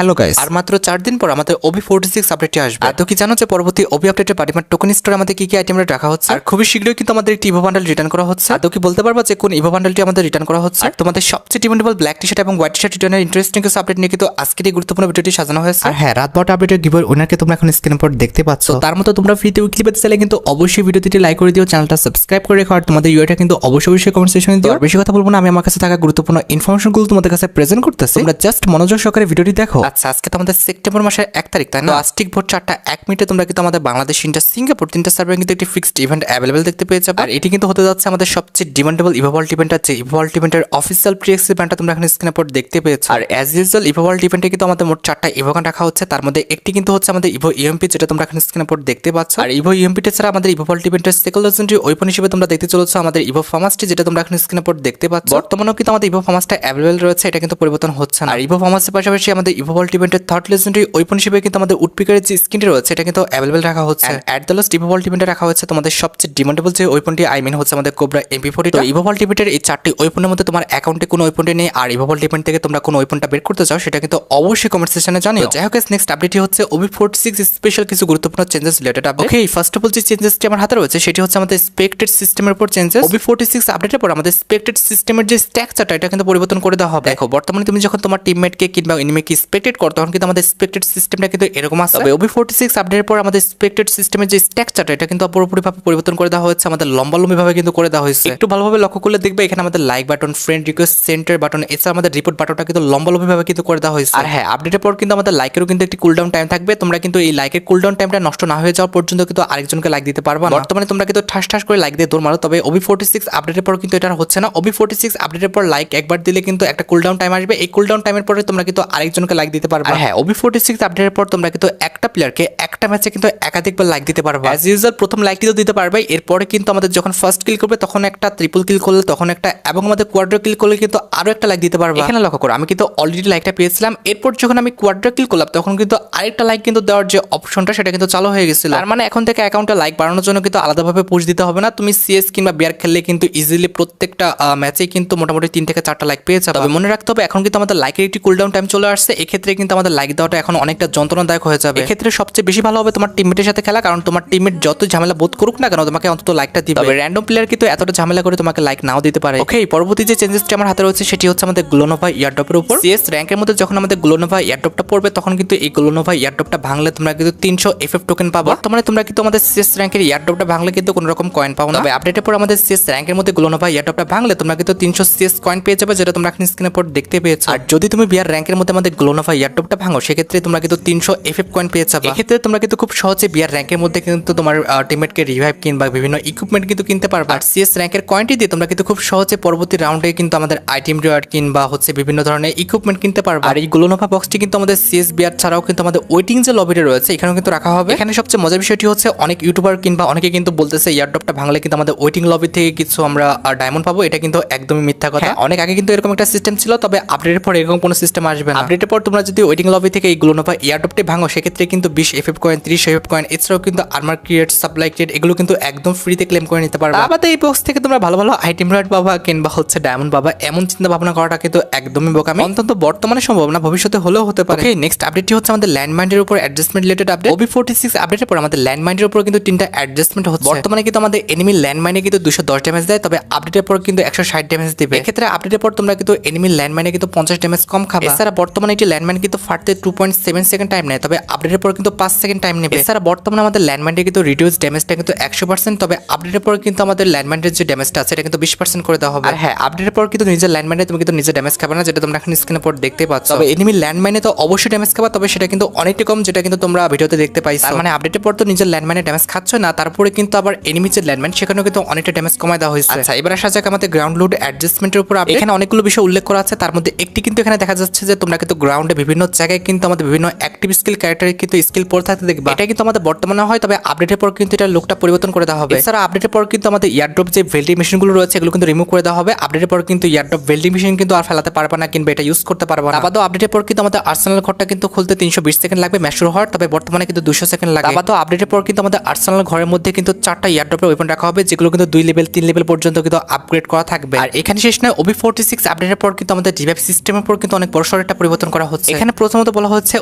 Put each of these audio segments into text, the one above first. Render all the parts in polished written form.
Hello guys, আর মাত্র 4 দিন পর আমাদের OB46 আপডেটটি আসবে। আর তো কি জানো যে পরবর্তী OB আপডেটের পার্টিমার টোকেন স্টোরে আমাদের কি আইটেম রাখা হচ্ছে, আর খুবই শীঘ্রই কিন্তু আমাদের একটি ইভো বান্ডেল রিটার্ন করা হচ্ছে। আর তো কি বলতে পারবা যে কোন ইভো বান্ডেলটি আমাদের রিটার্ন করা হচ্ছে? আর তোমাদের সবচেয়ে ডিমান্ডেবল ব্ল্যাক টি-শার্ট এবং হোয়াইট টি-শার্ট রিটার্নের ইন্টারেস্টিং কিছু আপডেট নিয়ে কিন্তু আজকের এই গুরুত্বপূর্ণ ভিডিওটি সাজানো হয়েছে। আর হ্যাঁ, রাত 12টা আপডেটের গিভওয়ে উইনারকে তোমরা এখন স্ক্রিনের উপর দেখতে পাচ্ছ। তার মতো তোমরা ফ্রিতে উইকলি পেতে চাইলে কিন্তু অবশ্যই ভিডিওটি লাইক করে দিও, চ্যানেলটা সাবস্ক্রাইব করে রেখো, আর তোমাদের ইউআইটা কিন্তু অবশ্যই কমেন্ট সেকশনে দিও। আর বেশি কথা বলবো না, আমি আমার কাছে থাকা গুরুত্বপূর্ণ ইনফরমেশনগুলো তোমাদের কাছে প্রেজেন্ট করতেছি, তোমরা জাস্ট মনোযোগ সহকারে ভিডিওটি দেখো। আচ্ছা, আজকে তো আমাদের সেপ্টেম্বর মাসের 1 তারিখ, তাই না? আজ ঠিক ভোর 4টা 1 মিনিটে তোমরা কিন্তু আমাদের বাংলাদেশ, ইন্ডিয়া, সিঙ্গাপুর 3টা সার্ভারে কিন্তু একটি ফিক্সড ইভেন্ট অ্যাভেলেবল দেখতে পেয়ে যাবে। আর এটি কিন্তু হতে যাচ্ছে আমাদের সবচেয়ে ডিমান্ডেবল ইভো ওয়ার্ল্ড ইভেন্ট, আছে ইভো ওয়ার্ল্ড ইভেন্টের অফিসিয়াল প্রি-এক্সেস ব্যান্ডটা তোমরা এখানে স্ক্রিনের উপর দেখতে পেয়েছো। আর অ্যাজ ইউজুয়াল ইভো ওয়ার্ল্ড ইভেন্টে কিন্তু আমাদের মোট 4টা ইভো গান রাখা হচ্ছে, তার মধ্যে একটি কিন্তু হচ্ছে আমাদের ইভো ইএমপি, যেটা তোমরা এখানে স্ক্রিনের উপর দেখতে পাচ্ছ। আর ইভো ইএমপি ছাড়া আমাদের ইভো ওয়ার্ল্ড ইভেন্টের সেকেন্ড লেজেন্ডারি ওয়েপন হিসেবে তোমরা দেখতে চলেছো আমাদের ইভো ফার্মাসটি, যেটা তোমরা এখানে স্ক্রিনের উপর দেখতে পাচ্ছ। বর্তমানেও কিন্তু আমাদের ইভো ফার্মাসটা অ্যাভেলেবল রয়েছে, এটা কিন্তু পরিবর্তন হচ্ছে না। আর ইভো ফার্মাসের পাশাপাশি আমাদের ইভো ওয়ার্ল্ড ইভেন্টের থার্ড লেজেন্ডারি ওয়েপন হিসেবে কিন্তু আমাদের উডপিকারের যে স্কিনটি রয়েছে এটা কিন্তু অ্যাভেলেবল রাখা হচ্ছে। At the last Ivo world ইভেন্টে রাখা হচ্ছে তোমাদের সবচেয়ে ডিমান্ডেবল যে ওয়েপনটি, আই মিন হচ্ছে আমাদের কোবরা MP40। তো ইভো ওয়ার্ল্ড ইভেন্টের এই 4টি ওয়েপনের মধ্যে তোমার অ্যাকাউন্টে কোনো ওয়েপনটি নেই, আর ইভো ওয়ার্ল্ড ইভেন্ট থেকে তোমরা কোন ওয়েপনটা বের করতে চাও সেটা কিন্তু অবশ্যই কমেন্ট সেকশনে জানিও। যাই হোক, নেক্সট আপডেটটি হচ্ছে OB46 স্পেশাল কিছু গুরুত্বপূর্ণ changes related update. Okay, first of all যে চেঞ্জেসটি আমার হাতে রয়েছে সেটি হচ্ছে আমাদের স্পেক্টেড সিস্টেমের উপর চেঞ্জেস। OB46 আপডেটের পর আমাদের স্পেক্টেড সিস্টেমের যে স্ট্রাকচারটা এটা কিন্তু পরিবর্তন করে দেওয়া হবে। দেখো, বর্তমানে তুমি যখন তোমার টিমমেটকে কিংবা এনিমিকে স্পেক্টেড করো তখন কিন্তু আমাদের স্পেক্টেড সিস্টেমটা কিন্তু এরকম আছে। তবে OB46 আপডেটের পর আমাদের স্পেক্টেড সিস্টেমের যে স্ট্রাকচারটা এটা কিন্তু পুরোপুরিভাবে পরিবর্তন করে দেওয়া হয়েছে, আমাদের লম্বালম্বিভাবে কিন্তু করে দেওয়া হয়েছে। একটু ভালোভাবে লক্ষ্য করলে দেখবে এখানে আমাদের like button, friend request centre button, এছাড়া আমাদের রিপোর্ট বাটনটা কিন্তু লম্বালম্বিভাবে কিন্তু করে দেওয়া হয়েছে। আর হ্যাঁ, আপডেটের পর কিন্তু আমাদের লাইকেরও কিন্তু একটি কুলডাউন টাইম থাকবে। তোমরা কিন্তু এই লাইকের কুলডাউন টাইমটা নষ্ট না হয়ে যাওয়া পর্যন্ত কিন্তু আরেকজনকে লাইক দিতে পারবা না। বর্তমানে তোমরা কিন্তু ঠাস করে লাইক দিয়ে দৌড় মারো, তবে OB46 আপডেটের পর কিন্তু এটা হচ্ছে না। OB46 আপডেটের পর লাইক একবার দিলে কিন্তু একটা কুলডাউন টাইম আসবে, এই কুলডাউন টাইমের পরে তোমরা কিন্তু আরেকজনকে লাইক দিতে পারবা। আর হ্যাঁ, OB46 আপডেটের পর তোমরা কিন্তু একটা প্লেয়ারকে একটা ম্যাচে কিন্তু একাধিকবার লাইক দিতে পারবা। অ্যাজ ইউজুয়াল প্রথম লাইকটি তো দিতে পারবে, এরপরে কিন্তু আমাদের যখন ফার্স্ট কিল করবে তখন একটা, ট্রিপল কিল করলে তখন একটা, এবং আমাদের কোয়াড্রা কিল করলে কিন্তু আরো একটা লাইক দিতে পারবা। এখানে লক্ষ্য করো, আমি কিন্তু অলরেডি লাইকটা পেয়েছিলাম, এরপর যখন আমি কোয়াড্রা কিল করলাম তখন কিন্তু আরেকটা লাইক কিন্তু দেওয়ার যে অপশনটা সেটা কিন্তু চালু হয়ে গেছিল। তার মানে এখন থেকে অ্যাকাউন্টে লাইক বাড়ানোর জন্য কিন্তু আলাদাভাবে পুশ দিতে হবে না। তুমি CS কিংবা বিয়ার খেললে কিন্তু ইজিলি প্রত্যেকটা ম্যাচে কিন্তু মোটামুটি 3 থেকে 4টা লাইক পেয়ে যাবে। তবে মনে রাখতে হবে এখন কিন্তু আমাদের লাইকের একটি কুলডাউন টাইম চলে আসছে, এক্ষেত্রে কিন্তু আমাদের লাইক দেওয়াটা এখন অনেকটা যন্ত্রণাদায়ক হয়ে যাবে। এক্ষেত্রে সবচেয়ে বেশি ভালো হবে তোমার টিমমেটের সাথে খেলা, কারণ তোমার টিমমেট যত ঝামেলা বোধ করুক না কেন তোমাকে অন্তত লাইকটা দিবে। তবে র্যান্ডম প্লেয়ার কিন্তু এতটা ঝামেলা করে তোমাকে লাইক নাও দিতে পারে। ওকে, পরবর্তী যে চেঞ্জেসটি আমার হাতে রয়েছে সেটি হচ্ছে আমাদের গ্লোনোভা ইয়ারড্রপের উপর। CS র্যাঙ্কের মধ্যে যখন আমাদের গ্লোনোভা ইয়ারড্রপটা পড়বে তখন কিন্তু এই গ্লোনোভা ইয়ারড্রপটা ভাঙলে তোমরা কিন্তু 300 FF টোকেন পাবো। বর্তমানে তোমরা কিন্তু আমাদের CS র্যাঙ্কের ইয়ারড্রপটা ভাঙলে কিন্তু কোনো রকম কয়েন পাও না। তবে আপডেটের পর আমাদের CS র্যাঙ্কের মধ্যে গ্লোনোভা ইয়ারড্রপটা ভাঙলে তোমরা কিন্তু 300 CS কয়েন পেয়ে যাবে, যেটা তোমরা এখন স্ক্রিনের উপর দেখতে পেয়েছো। আর যদি তুমি বিয়ার র্যাঙ্কের মধ্যে আমাদের গ্লোনোভা ইয়ারড্রপটা ভাঙো সেক্ষেত্রে তোমরা কিন্তু 300 FF কয়েন পেয়ে যাবে। এক্ষেত্রে তোমরা কিন্তু খুব সহজে বিয়ার র্যাঙ্কের মধ্যে কিন্তু তোমার টিমমেটকে রিভাইভ কিংবা বিভিন্ন ইকুইপমেন্ট কিন্তু কিনতে পারবে। আর CS র্যাঙ্কের কয়েনটি দিয়ে তোমরা কিন্তু খুব সহজে পরবর্তী রাউন্ডে কিন্তু আমাদের আইটেম রিওয়ার্ড কিংবা হচ্ছে বিভিন্ন ধরনের ইকুইপমেন্ট কিনতে পারবে। আর এই গ্লোনোভা বক্সটি কিন্তু আমাদের CS বিয়ার ছাড়াও কিন্তু আমাদের ওয়েটিং যে লবিটা রয়েছে এখানেও কিন্তু রাখা হবে। এখানে সবচেয়ে মজার বিষয়টি হচ্ছে অনেক ইউটিউবার কিংবা অনেকে কিন্তু বলতেছে ইয়ারড্রপটা ভাঙলে কিন্তু আমাদের ওয়েটিং লবি থেকে কিছু আমরা ডায়মন্ড পাবো, এটা কিন্তু একদমই মিথ্যা কথা। অনেক আগে কিন্তু এরকম একটা সিস্টেম ছিল, তবে আপডেটের পর এরকম কোনো সিস্টেম আসবে না। আপডেটের পর তোমরা যদি ওয়েটিং লবি থেকে এই গ্লোনোভা ইয়ারড্রপটি ভাঙো সেক্ষেত্রে কিন্তু 20 FF কয়েন, 30 FF কয়েন, এছাড়াও কিন্তু আর্মার ক্রিয়েট, সাপ্লাই ক্রিয়েট এগুলো কিন্তু একদম ফ্রিতে ক্লেম করে নিতে পারবে। আবার এই বক্স থেকে তোমরা ভালো ভালো আইটেম রিওয়ার্ড পাবা কিংবা হচ্ছে ডায়মন্ড পাবা, এমন চিন্তা ভাবনা করাটা কিন্তু একদমই বোকামি। অন্তত বর্তমানে সম্ভব না, ভবিষ্যতে হলেও হতে পারে। নেক্সট আপডেটটি হচ্ছে আমাদের ল্যান্ডমাইনের উপর অ্যাডজাস্টমেন্ট রিলেটেড আপডেট। OB46 আপডেটের পর আমাদের ল্যান্ডমাইনের উপর কিন্তু 3টা অ্যাডজাস্টমেন্ট হচ্ছে। বর্তমানে কিন্তু আমাদের এনিমি ল্যান্ডমাইনে কিন্তু 210 ড্যামেজ দেয়, তবে আপডেটের পর কিন্তু 160 ড্যামেজ দিবে। এক্ষেত্রে আপডেটের পর তোমরা কিন্তু এনিমি ল্যান্ডমাইনে কিন্তু 50 ড্যামেজ কম খাবে। এছাড়া বর্তমানে এটি ল্যান্ডমাইন কিন্তু ফাটতে 2.7 সেকেন্ড টাইম নেয়, তবে আপডেটের পর কিন্তু 5 সেকেন্ড টাইম নেবে। এছাড়া বর্তমানে আমাদের ল্যান্ডমাইনে কিন্তু রিডিউস ড্যামেজটা কিন্তু 100%, তবে আপডেটের পর কিন্তু আমাদের ল্যান্ডমাইনের যে ড্যামেজটা আছে এটা কিন্তু 20% করে দেওয়া হবে। আর হ্যাঁ, আপডেটের পর কিন্তু নিজের ল্যান্ডমাইনে তুমি কিন্তু নিজে ড্যামেজ খাবে না, যেটা তোমরা এখন স্ক্রিনের উপর দেখতে পাচ্ছ। তবে এনিমি ল্যান্ডমাইনে তো অবশ্যই ড্যামেজ খাবা, তবে সেটা কিন্তু অনেকটা কম, যেটা কিন্তু তোমরা ভিডিওতে দেখতে পাইছো। তার মানে আপডেটের পর তো নিজের ল্যান্ডমাইনে ড্যামেজ খাচ্ছ না, তারপরে কিন্তু আবার এনিমি যে ল্যান্ডমাইন সেখানেও কিন্তু অনেকটা ড্যামেজ কমায় দেওয়া হয়েছে। আচ্ছা, এবার আসা যাক আমাদের গ্রাউন্ড লোড অ্যাডজাস্টমেন্টের উপর। এখানে অনেকগুলো বিষয় উল্লেখ করা আছে, তার মধ্যে একটি কিন্তু এখানে দেখা যাচ্ছে যে তোমরা কিন্তু গ্রাউন্ডে বিভিন্ন জায়গায় কিন্তু আমাদের বিভিন্ন অ্যাক্টিভ স্কিল ক্যারেক্টারে কিন্তু স্কিল পড়ে থাকতে দেখবে। এটা কিন্তু আমাদের বর্তমানে হয়, তবে আপডেটের পর কিন্তু এটা লুকটা পরিবর্তন করে দেওয়া হবে। এছাড়া আপডেটের পর কিন্তু আমাদের ইয়ারড্রপ যে ভেল্ডিং মেশিনগুলো রয়েছে এগুলো কিন্তু রিমুভ করে দেওয়া হবে। আপডেটের পর কিন্তু ইয়ারড্রপ ভেল্ডিং মেশিন কিন্তু আর ফেলাতে পারবে না কিংবা এটা ইউজ করতে পারবে না। আপাতত আপডেটের পর কিন্তু আমাদের আর্সেনাল ঘরটা কিন্তু খুলতে 320 সেকেন্ড লাগবে ম্যাচ শুরু হওয়ার, তবে বর্তমানে কিন্তু 200 সেকেন্ড লাগে। আপাতত আপডেটের পর কিন্তু আমাদের আর্সেনাল ঘরের মধ্যে কিন্তু 4টা ইয়ারড্রপের ওয়েপন রাখা হবে, যেগুলো কিন্তু 2 লেভেল 3 লেভেল পর্যন্ত কিন্তু আপগ্রেড করা থাকবে। আর এখানে শেষ নয়, OB46 আপডেটের পর কিন্তু আমাদের রিভাইভ সিস্টেমের উপর কিন্তু অনেক বড় সড় একটা পরিবর্তন করা হচ্ছে। এখানে প্রথমত বলা হচ্ছে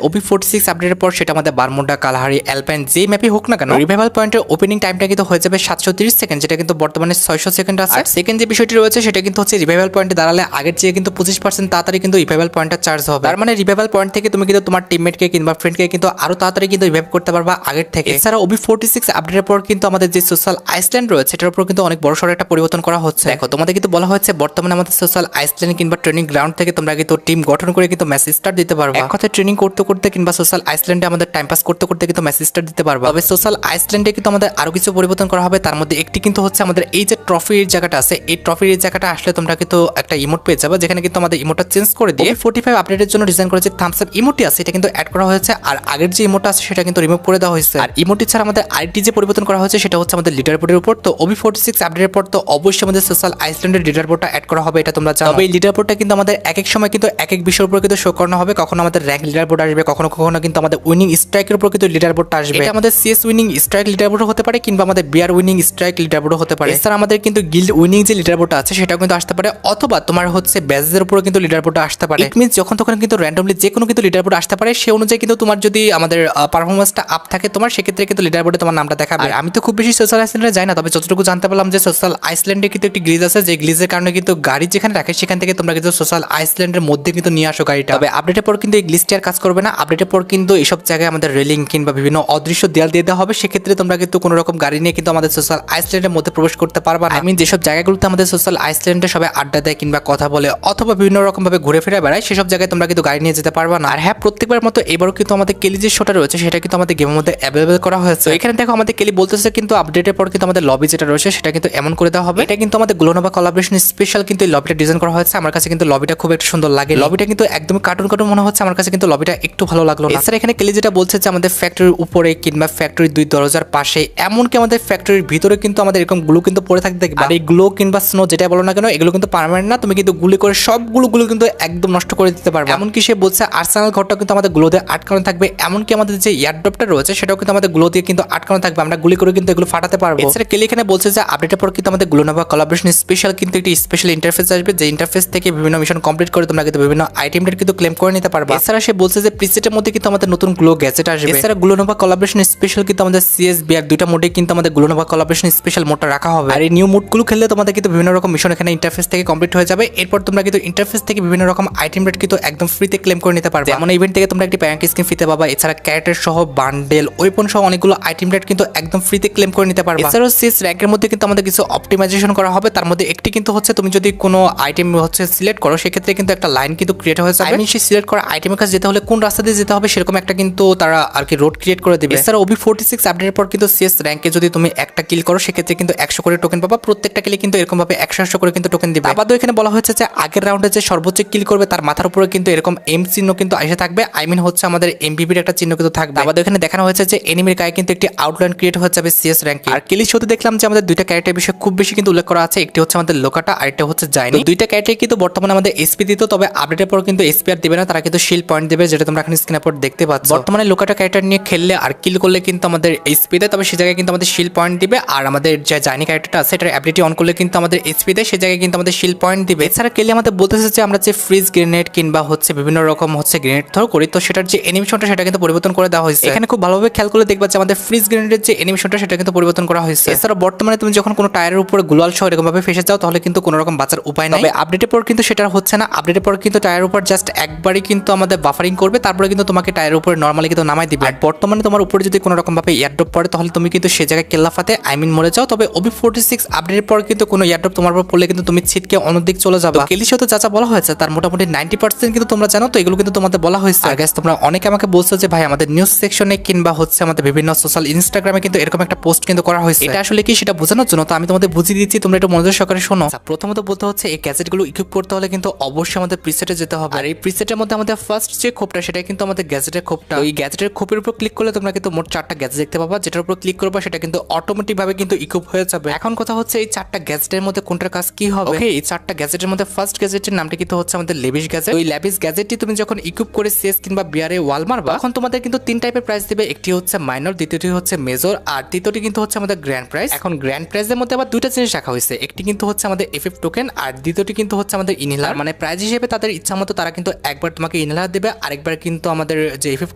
OB46 আপডেটের পর সেটা আমাদের বারমুডা, কালহারি, অ্যালপাইন যে ম্যাপই হোক না কেন, রিভাইভাল পয়েন্টের ওপেনিং টাইমটা কিন্তু হয়ে যাবে 730 সেকেন্ড, যেটা কিন্তু বর্তমানে 600 সেকেন্ড আছে। আর সেকেন্ড যে বিষয়টি রয়েছে সেটা কিন্তু হচ্ছে রিভাইভাল পয়েন্টে দাঁড়ালে আগের চেয়ে কিন্তু 25% তাড়াতাড়ি কিন্তু রিভাইভাল পয়েন্টটা চার্জ হবে। তার মানে রিভাইভাল পয়েন্ট থেকে তুমি কিন্তু তোমার টিমমেটকে কিংবা ফ্রেন্ডকে কিন্তু আরো তাড়াতাড়ি কিন্তু রিভাইভ করতে পারবা আগের থেকে। এছাড়া OB46 আপডেটের পর কিন্তু আমাদের যে সোশ্যাল আইসল্যান্ড রয়েছে সেটার উপর কিন্তু অনেক বড়সড় একটা পরিবর্তন করা হচ্ছে। দেখো তোমাদের কিন্তু বলা হচ্ছে বর্তমানে আমাদের সোশ্যাল আইসল্যান্ড কিংবা ট্রেনিং গ্রাউন্ড থেকে তোমরা কিন্তু টিম গঠন করে কিন্তু ম্যাচ স্টার্ট দিতে পারবা। এক কথায় ট্রেনিং করতে করতে কিংবা সোশ্যাল আইসল্যান্ডে আমাদের টাইম পাস করতে করতে কিন্তু ম্যাচ স্টার্ট দিতে পারবা। তবে সোশ্যাল আইসল্যান্ডে কিন্তু আমাদের আরো কিছু পরিবর্তন করা হবে। তার মধ্যে একটি কিন্তু হচ্ছে আমাদের এই যে ট্রফির জায়গাটা আছে, এই ট্রফির জায়গাটা আসলে তোমরা কিন্তু একটা ইমোট পেয়ে যাবে, যেখানে কিন্তু আমাদের ইমোটটা চেঞ্জ করে দিয়ে 45 আপডেটের জন্য ডিজাইন করে যে থামস আপ ইমোটটি আছে এটা কিন্তু অ্যাড করা হয়েছে। আর আগের যে ইমোটটা আছে সেটা কিন্তু রিমুভ করে দেওয়া হয়েছে। আর ইমোটটি ছাড়া আমাদের আরেকটি যে পরিবর্তন করা হয়েছে সেটা হচ্ছে আমাদের লিডার বোর্ডের উপর। তো OB46 আপডেটের পর তো অবশ্যই আমাদের সোশ্যাল আইসল্যান্ডের লিডার বোর্ডটা অ্যাড করা হবে, এটা তোমরা জানো। তবে এই লিডার বোর্ডটা কিন্তু আমাদের এক এক সময় কিন্তু এক এক বিষয়ের উপর কিন্তু শো করানো হবে। কখনো আমাদের র্যাঙ্ক লিডার বোর্ড আসবে, কখনো কখনো কিন্তু আমাদের উইনিং স্ট্রাইকের উপর কিন্তু লিডার বোর্ডটা আসবে। এটা আমাদের CS winning strike leader board হতে পারে কিংবা আমাদের BR winning strike leader board হতে পারে। এছাড়া আমাদের কিন্তু গিল্ড উইনিং যে লিডার বোর্ডটা আছে সেটাও কিন্তু আসতে পারে, অথবা তোমার হচ্ছে ব্যাজের উপর কিন্তু লিডার বোর্ডটা আসতে পারে। ইট মিন্স যখন তখন কিন্তু র্যান্ডমলি যে কোনো কিন্তু লিডার বোর্ড আসতে পারে। সেই অনুযায়ী কিন্তু তোমার যদি আমাদের পারফরমেন্সটা আপ থাকে তোমার, সেক্ষেত্রে কিন্তু লিডার বোর্ডে তোমার নামটা দেখাবে। আর আমি তো খুব বেশি সোশ্যাল আইসল্যান্ডে যাই না, তবে যতটুকু জানতে পারলাম যে সোশ্যাল আইসল্যান্ডে কিন্তু একটি গ্লিজ আছে, যে গ্লিজের কারণে কিন্তু গাড়ি যেখানে রাখে সেখান থেকে তোমরা কিন্তু সোশ্যাল আইসল্যান্ডের মধ্যে কিন্তু নিয়ে আসো গাড়িটা। তবে আপডেটের পর কিন্তু এই গ্লিজটি আর কাজ করবে না। আপডেটের পর কিন্তু এইসব জায়গায় আমাদের রেলিং কিংবা বিভিন্ন অদৃশ্য দেয়াল দিয়ে দেওয়া হবে। সেক্ষেত্রে তোমরা কিন্তু কোনো রকম গাড়ি নিয়ে কিন্তু আমাদের সোশ্যাল আইসল্যান্ডের মধ্যে প্রবেশ করতে পারবা না। আমি যেসব জায়গাগুলোতে আমাদের সোশ্যাল আইসল্যান্ডে সবাই আড্ডা দেয় কিংবা কথা বলে অথবা বিভিন্ন রকম ভাবে ঘুরে ফিরে বেড়ায়, সেসব জায়গায় তোমরা কিন্তু গাড়ি নিয়ে যেতে পারবা না। আর হ্যাঁ, প্রত্যেকবার মতো এবারও কিন্তু আমাদের কেলি যে শোটা রয়েছে সেটা কিন্তু আমাদের গেমের মধ্যে অ্যাভেলেবল করা হয়েছে। এখানে দেখো আমাদের কেলি বলতেছে কিন্তু আপডেটের পর কিন্তু আমাদের লবি যেটা রয়েছে সেটা কিন্তু এমন করে দেওয়া হবে। এটা কিন্তু আমাদের গ্লোনোভা কোলাবরেশন স্পেশাল কিন্তু এই লবিটা ডিজাইন করা হয়েছে। আমার কাছে কিন্তু লবিটা খুব একটা সুন্দর লাগে। লবিটা কিন্তু একদম কার্টুন কার্টুন মনে হচ্ছে, আমার কাছে কিন্তু লবিটা একটু ভালো লাগলো না। এছাড়া এখানে কেলি যেটা বলছে যে আমাদের ফ্যাক্টরির উপরে কিংবা ফ্যাক্টরির দুই দরজার পাশে, এমনকি আমাদের ফ্যাক্টরির ভিতরে কিন্তু আমাদের এরকম গ্লো কিন্তু পড়ে থাকতে দেখবে। আর এই গ্লো কিংবা স্নো যেটা বলো না কেন, এগুলো কিন্তু পার্মানেন্ট না, তুমি কিন্তু গুলি করে সবগুলো কিন্তু একদম নষ্ট করে দিতে পারবে। এমনকি সে বলছে আর্সেনাল ঘরটা কিন্তু আমাদের গ্লো দিয়ে আটকানো থাকবে। এমনকি আমাদের যে এয়ারড্রপটা রয়েছে সেটাও কিন্তু আমাদের গ্লো দিয়ে কিন্তু আটকানো থাকবে, আমরা গুলি করে কিন্তু এগুলো ফাটাতে পারবো। এছাড়া কেলি এখানে বলছে যে আপডেটের পর কিন্তু আমাদের গ্লোনোভা কোলাবরেশন স্পেশাল কিন্তু একটি স্পেশাল ইন্টারফেস আসবে, যে ইন্টারফেস থেকে বিভিন্ন মিশন কমপ্লিট করে তোমরা কিন্তু বিভিন্ন আইটেমটা কিন্তু ক্লেম করে নিতে পারবে। এছাড়া সে বলছে যে প্রিসেটের মধ্যে কিন্তু আমাদের নতুন গ্লো গ্যাজেট আসবে। এছাড়া গ্লোনোভা কোলাবরেশন স্পেশাল কিন্তু আমাদের CSBR দুইটা মোডে কিন্তু আমাদের গ্লোনোভা কোলাবরেশন স্পেশাল মোডটা রাখা হবে। আর এই নিউ মোডগুলো খেললে তোমাদের কিন্তু বিভিন্ন রকম মিশন এখানে ইন্টারফেস থেকে কমপ্লিট হয়ে যাবে। এরপর তোমরা কিন্তু ইন্টারফেস থেকে বিভিন্ন রকম আইটেম রেট কিন্তু একদম ফ্রিতে ক্লেম করে নিতে পারবে। যেমন ইভেন্ট থেকে তোমরা একটি প্যাঙ্ক স্কিন ফ্রিতে পাবা। এছাড়া ক্যারেক্টার সহ বান্ডেল, ওয়েপন সহ অনেকগুলো আইটেম রেট কিন্তু একদম ফ্রিতে ক্লেম করে নিতে পারবে। এছাড়াও CS র্যাঙ্কের মধ্যে কিন্তু আমাদের কিছু অপটিমাইজেশন করা হবে। তার মধ্যে একটি কিন্তু হচ্ছে তুমি যদি কোনো আইটেম হচ্ছে সিলেক্ট করো, সেক্ষেত্রে কিন্তু একটা লাইন কিন্তু ক্রিয়েট হয়ে যাবে। আমি সেই সিলেক্ট করা আইটেমের কাছে যেতে হলে কোন রাস্তা দিয়ে যেতে হবে সেরকম একটা কিন্তু তারা আর কি রোড ক্রিয়েট করে দেবে। এছাড়া OB46 আপডেটের পর কিন্তু CS র্যাঙ্কে যদি তুমি একটা কিল করো সেক্ষেত্রে কিন্তু 100 করে টোকেন পাবা। প্রত্যেকটা কিলে কিন্তু এরকম ভাবে 100 করে কিন্তু টোকেন দিবে। আবার এখানে বলা হয়েছে যে আগের রাউন্ডে যে সর্বোচ্চ কিল করবে তার মাথার উপরে কিন্তু এরকম এম চিহ্ন কিন্তু এসে থাকবে। আই মিন হচ্ছে আমাদের MVP একটা চিহ্ন কিন্তু থাকবে। আবার এখানে দেখানো হয়েছে যে এনিমির গায়ে কিন্তু একটি আউটলাইন ক্রিয়েট হয়ে যাবে CS র্যাঙ্কে। আর কিলি শোতে দেখলাম যে আমাদের দুইটা ক্যারেক্টার বিষয়ে খুব বেশি কিন্তু উল্লেখ করা আছে। একটি হচ্ছে আমাদের লোকাটা আর একটা হচ্ছে জাইনি। দুইটা ক্যারেক্টার কিন্তু বর্তমানে আমাদের SP দিত, তবে আপডেটের পর কিন্তু SP আর দিবে না, তারা কিন্তু শিল্ড পয়েন্ট দেবে, যেটা তোমরা এখানে স্ক্রিনের উপর দেখতে পাচ্ছ। বর্তমানে লোকাটা ক্যারেক্টার নিয়ে খেললে আর কিল করলে কিন্তু আমাদের SP দেয়, তবে সেই জায়গায় কিন্তু আমাদের শিল্ড পয়েন্ট দিবে। আর আমাদের যে জাইনি ক্যারেক্টারটা আছে এটার অ্যাবিলিটি অন করলে কিন্তু আমাদের SP দেয়, সেই জায়গায় কিন্তু আমাদের শিল্ড পয়েন্ট দিবে। এছাড়া কেলি আমাদের বলতেছে যে আমরা যে ফ্রিজ গ্রেনেড কিংবা হচ্ছে বিভিন্ন রকম হচ্ছে গ্রেনেড থ্রো করি, তো সেটার যে অ্যানিমেশনটা সেটা কিন্তু পরিবর্তন করে দেওয়া হয়েছে। এখানে খুব ভালোভাবে খেয়াল করলে দেখবা যে আমাদের ফ্রিজ গ্রেনেডের যে অ্যানিমেশনটা সেটা কিন্তু পরিবর্তন করা হয়েছে। এছাড়া বর্তমানে তুমি যখন কোনো টায়ারের উপরে গ্লোয়াল সহ এরকম ভাবে ফেসে যাও তাহলে কিন্তু কোনো রকম বাঁচার উপায় নাই। তবে আপডেটের পর কিন্তু সেটা হচ্ছে না। আপডেটের পর কিন্তু টায়ারের উপর জাস্ট একবারই কিন্তু আমাদের বাফারিং করবে, তারপরে কিন্তু তোমাকে টায়ারের উপরে নরমালি কিন্তু নামাই দিবে। আর বর্তমানে তোমার উপরে যদি কোনো রকম ভাবে এয়ারড্রপ পড়ে তাহলে তুমি কিন্তু সেই জায়গায় কেল্লাফাতে মরে যাও। তবে OB46 আপডেটের পর কিন্তু কোনো এয়ারড্রপ তোমার উপর পড়লে কিন্তু তুমি ছিটকে অন্যদিক চলে যাবে। কেলির সাথে যা যা বলা হয়েছে তার মোটামুটি 90% কিন্তু তোমরা জানো, তো এগুলো কিন্তু তোমাদের বলা হয়েছে। আর গাইস তোমরা অনেকে আমাকে বলছো যে ভাই আমাদের নিউজ সেকশনে কিংবা হচ্ছে আমাদের বিভিন্ন সোশ্যাল ইনস্টাগ্রামে কিন্তু এরকম একটা পোস্ট কিন্তু করা হয়েছে, এটা আসলে কি সেটা বোঝানোর জন্য। তো আমি তোমাদের বুঝিয়ে দিচ্ছি, তোমরা একটু মনোযোগ সহকারে শোনো। প্রথমত বলতে হচ্ছে এই গ্যাজেটগুলো ইকুইপ করতে হলে কিন্তু অবশ্যই আমাদের প্রিসেটে যেতে হবে। আর এই প্রিসেটের মধ্যে আমাদের ফার্স্ট যে খোপটা সেটা কিন্তু আমাদের গ্যাজেটের খোপটা। ওই গ্যাজেটের খোপের উপর ক্লিক করলে তোমরা কিন্তু মোট 4টা গ্যাজেট দেখতে পাবা, যেটার উপর ক্লিক করবা সেটা কিন্তু অটোমেটিক ভাবে কিন্তু ইকুইপ হয়ে যাবে। এখন কথা হচ্ছে এই 4টা গ্যাজেটের মধ্যে কোনটার কাজ কি হবে। ওকে, এই 4টা গ্যাজেটের মধ্যে ফার্স্ট গ্যাজেটের নামটা কিন্তু হচ্ছে আমাদের লেভিশ গ্যাজেট। ওই লেভিশ গ্যাজেটটি তুমি যখন ইকুইপ করে CS কিংবা বিআরে ওয়াল মারবা তখন তোমাদের কিন্তু 3 টাইপের প্রাইস দিবে। একটি হচ্ছে মাইনর, দ্বিতীয়টি হচ্ছে মেজর, আর তৃতীয়টি কিন্তু হচ্ছে আমাদের গ্র্যান্ড প্রাইস। এখন গ্র্যান্ড প্রাইসের মধ্যে আবার দুইটা জিনিস রাখা হয়েছে, একটি কিন্তু হচ্ছে আমাদের FF টোকেন আর দ্বিতীয়টি কিন্তু হচ্ছে আমাদের ইনহেলার। মানে প্রাইস হিসেবে তাদের ইচ্ছা মতো তারা কিন্তু একবার তোমাকে তোমাকে ইনহেলার দিবে, আরেকবার কিন্তু আমাদের যে এফএফ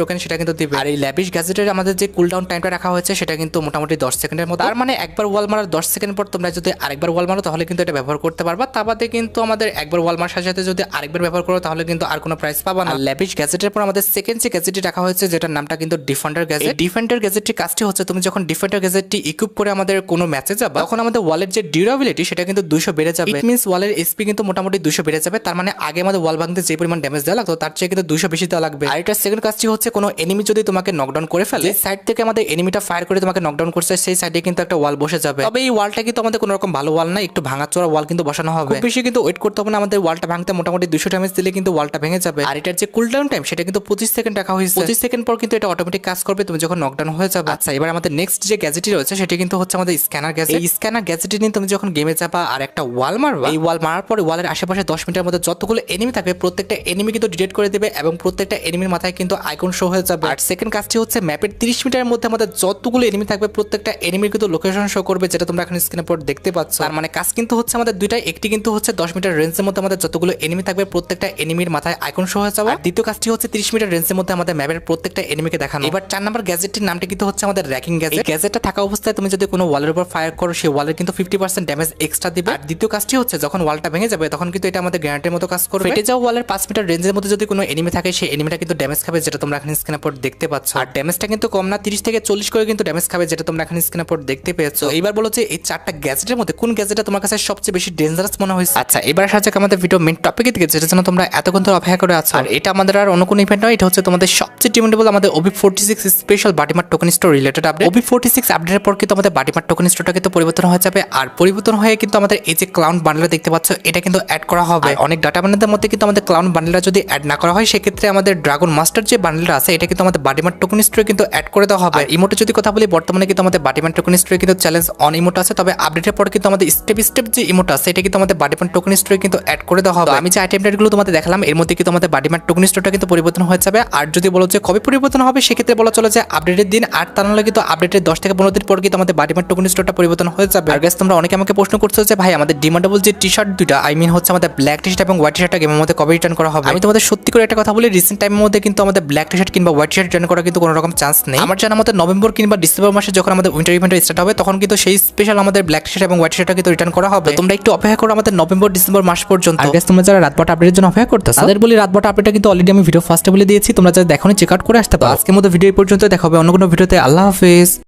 টোকেন সেটা কিন্তু দিবে। আর এই ল্যাভিশ গ্যাজেটের আমাদের যে কুলডাউন টাইমটা রাখা হয়েছে সেটা কিন্তু মোটামুটি 10 সেকেন্ডের মতো। তার মানে একবার ওয়াল মারার 10 সেকেন্ড পর তোমরা যদি আরেকবার ওয়াল মারো তাহলে কিন্তু এটা ব্যবহার করতে পারবা। তা বাদে কিন্তু আমাদের একবার ওয়াল মারার সাথে সাথে যদি আরেকবার ব্যবহার করো তাহলে কিন্তু আর কোনো প্রাইস পাবা না। ল্যাভিশ গ্যাজেটের পর আমাদের সেকেন্ড যে গ্যাজেটটি রাখা হয়েছে যেটার নামটা কিন্তু ডিফেন্ডার গ্যাজেট। ডিফেন্ডার গ্যাজেটটি কাজটি হচ্ছে তুমি যখন ডিফেন্ডার গ্যাজেটটি ইকুইপ করে আমাদের কোনো ম্যাচে যাবে তখন আমাদের ওয়ালের যে ডিউরেবিলিটি সেটা কিন্তু 200 বেড়ে যাবে। ইট মিন্স ওয়ালের এসপি কিন্তু মোটামুটি 200 বেড়ে যাবে। তার মানে আগে আমাদের ওয়াল ভাঙতে যে পরিমাণ ড্যামেজ দেওয়া লাগতো তার চেয়ে কিন্তু 200 বেশি দেওয়া লাগবে। আর এটা সেকেন্ড কাজটি হচ্ছে কোনো এনিমি যদি তোমাকে নকডাউন করে ফেলে, যে সাইড থেকে আমাদের এনিমিটা ফায়ার করে তোমাকে নকডাউন করছে সেই সাইডে কিন্তু একটা ওয়াল বসে যাবে। তবে এই ওয়ালটা কিন্তু আমাদের কোনো রকম ভালো ওয়াল না, একটু ভাঙাচোরা ওয়াল কিন্তু বসানো হবে। খুব বেশি কিন্তু ওয়েট করতে হবে না, আমাদের ওয়ালটা ভাঙতে মোটামুটি 200 ড্যামেজ দিলে কিন্তু ওয়ালটা ভেঙে যাবে। আর এটার যে কুলডাউন টাইম সেটা কিন্তু 25 সেকেন্ড রাখা হয়েছে। 25 সেকেন্ড পর কিন্তু এটা অটোমেটিক কাজ করবে তুমি যখন নকডাউন হয়ে যাবে। আচ্ছা, এবার আমাদের নেক্সট যে গ্যাজেটটি রয়েছে সেটা কিন্তু হচ্ছে আমাদের স্ক্যানার গ্যাজেট। এই স্ক্যানার গ্যাজেটটি নিয়ে তুমি যখন গেমে যাবা আর একটা ওয়াল মারবা, এই ওয়াল মারার পরে ওয়ালের আশেপাশে 10 মিনিটের মধ্যে যতগুলো এনিমি থাকবে প্রত্যেকটা এনিমি কিন্তু ডিটেক্ট করে দেবে এবং প্রত্যেকটা এনিমির মাথায় কিন্তু আইকন শো হয়ে যাবে। আর সেকেন্ড কাজটি হচ্ছে ম্যাপের 30 মিটারের মধ্যে আমাদের যতগুলো এনিমি থাকবে প্রত্যেকটা এনিমির কিন্তু লোকেশন শো করবে, যেটা তোমরা এখন স্ক্রিনের উপর দেখতে পাচ্ছ। তার মানে কাজ কিন্তু হচ্ছে আমাদের দুইটাই, একটি কিন্তু হচ্ছে 10 মিটার রেঞ্জের মধ্যে আমাদের যতগুলো এনিমি থাকবে প্রত্যেকটা এনিমির মাথায় আইকন শো হয়ে যাবে। আর দ্বিতীয় কাজটি হচ্ছে 30 মিটার রেঞ্জের মধ্যে আমাদের ম্যাপের প্রত্যেকটা এনিমিকে দেখানো। এবার 4 নাম্বার গ্যাজেটটির নামটি কিন্তু হচ্ছে আমাদের র্যাকিং গ্যাজেট। এই গ্যাজেটটা থাকা অবস্থায় তুমি যদি কোনো ওয়ালের উপর ফায়ার করো সেই ওয়ালের কিন্তু 50% ড্যামেজ এক্সট্রা দিবে। আর দ্বিতীয় কাজটি হচ্ছে যখন ওয়ালটা ভেঙে যাবে তখন কিন্তু এটা আমাদের গ্রেনেডের মতো কাজ করবে। ফেটে যাওয়া ওয়ালের 5 মিটার রেঞ্জের মধ্যে যদি কোনো এনিমি থাকে সেই এনিমিটা কিন্তু ড্যামেজ খাবে, যেটা তোমরা এখন স্ক্রিনের উপর দেখতে পাচ্ছ। আর ড্যামেজটা কিন্তু কম না, 30 থেকে 40 করে কিন্তু ড্যামেজ খাবে, যেটা তোমরা এখন স্ক্রিনের উপর দেখতে পেয়েছো। এইবার বলো যে এই 4টা গ্যাজেটের মধ্যে কোন গ্যাজেটটা তোমার কাছে সবচেয়ে বেশি ডেঞ্জারাস মনে হয়েছে? আচ্ছা, এবার আসা যাক আমাদের ভিডিও মেইন টপিকে দিকে, যেটা জন্য তোমরা এতক্ষণ ধরে অপেক্ষা করে আছো। আর এটা আমাদের আর অন্য কোনো ইভেন্ট নয়, এটা হচ্ছে তোমাদের সবচেয়ে ডিমান্ডেবল আমাদের OB46 স্পেশাল বাটিমার token store related update. OB46 আপডেটের পর কিন্তু আমাদের বাটিমার টোকেন স্টোরটা কিন্তু পরিবর্তন হয়ে যাবে। আর পরিবর্তন হয়ে কিন্তু আমাদের এই যে ক্লাউন বান্ডেল দেখতে পাচ্ছ এটা কিন্তু অ্যাড করা হবে। অনেক ডাটা বান্ডেলের মধ্যে কিন্তু আমাদের ক্লাউন বান্ডেলটা যদি অ্যাড না করা হয় সেক্ষেত্রে আমাদের ড্রাগন মাস্টার যে বান্ডেলটা আছে এটা কিন্তু আমাদের বাটিমার টোকেন স্টোরে কিন্তু অ্যাড করে দেওয়া হবে। ইমোটে যদি কথা বলি, বর্তমানে কিন্তু আমাদের বাটিমার টোকেন স্টোরে কিন্তু চ্যালেঞ্জ অন ইমোট আছে, তবে আপডেটের পর কিন্তু আমাদের স্টেপ স্টেপ যে ইমোট আছে এটা কিন্তু আমাদের বাটিমার টোকেন স্টোরে কিন্তু অ্যাড করে দেওয়া হবে। আমি যে আইটেম গুলো তোমাদের দেখালাম এর মধ্যে কিন্তু আমাদের বাটিমার টোকেন স্টোরটা কিন্তু পরিবর্তন হয়ে যাবে। আর যদি বলো যে কবে পরিবর্তন হবে সেক্ষেত্রে বলা চলে যে আপডেটের দিন, আর তা নাহলে কিন্তু আপডেটের 10 থেকে 15 দিন পর কিন্তু আমাদের বাটিমার টোকেন স্টোরটা পরিবর্তন হয়ে যাবে। আর গাইস, তোমরা অনেকে আমাকে প্রশ্ন করছো যে ভাই আমাদের ডিমান্ডেবল যে টি শার্ট দুইটা, আই মিন হচ্ছে আমাদের ব্ল্যাক টি শার্ট এবং হোয়াইট টি শার্টটা গেমের মধ্যে কবে রিটার্ন করা হবে? আমি তোমাদের সত্যি করে একটা কথা বলি, রিসেন্ট টাইমের মধ্যে কিন্তু আমাদের ব্ল্যাক টি শার্ট কিংবা হোয়াইট টি শার্ট রিটার্ন করা কিন্তু কোনো রকম চান্স নেই। আমার জানা মতে নভেম্বর কিংবা ডিসেম্বর মাসে যখন আমাদের উইন্টার ইভেন্ট স্টার্ট হবে তখন কিন্তু সেই স্পেশাল আমাদের ব্ল্যাক টি শার্ট এবং হোয়াইট টি শার্টটা কিন্তু রিটার্ন করা হবে। তোমরা একটু অপেক্ষা করো আমাদের নভেম্বর ডিসেম্বর মাস পর্যন্ত। আর গাইস, তোমরা যারা রাতবাটা আপডেটের জন্য অপেক্ষা করতেছো তাদের বলি রাতবাটা আপডেটটা কিন্তু অলরেডি আমি ভিডিও ফার্স্টে বলে দিয়েছি, তোমরা যারা দেখোনি চেক আউট করে আসতে পারো। আজকের মতো ভিডিও এই পর্যন্ত, দেখা হবে অন্য কোনো ভিডিওতে। আল্লাহ হাফেজ।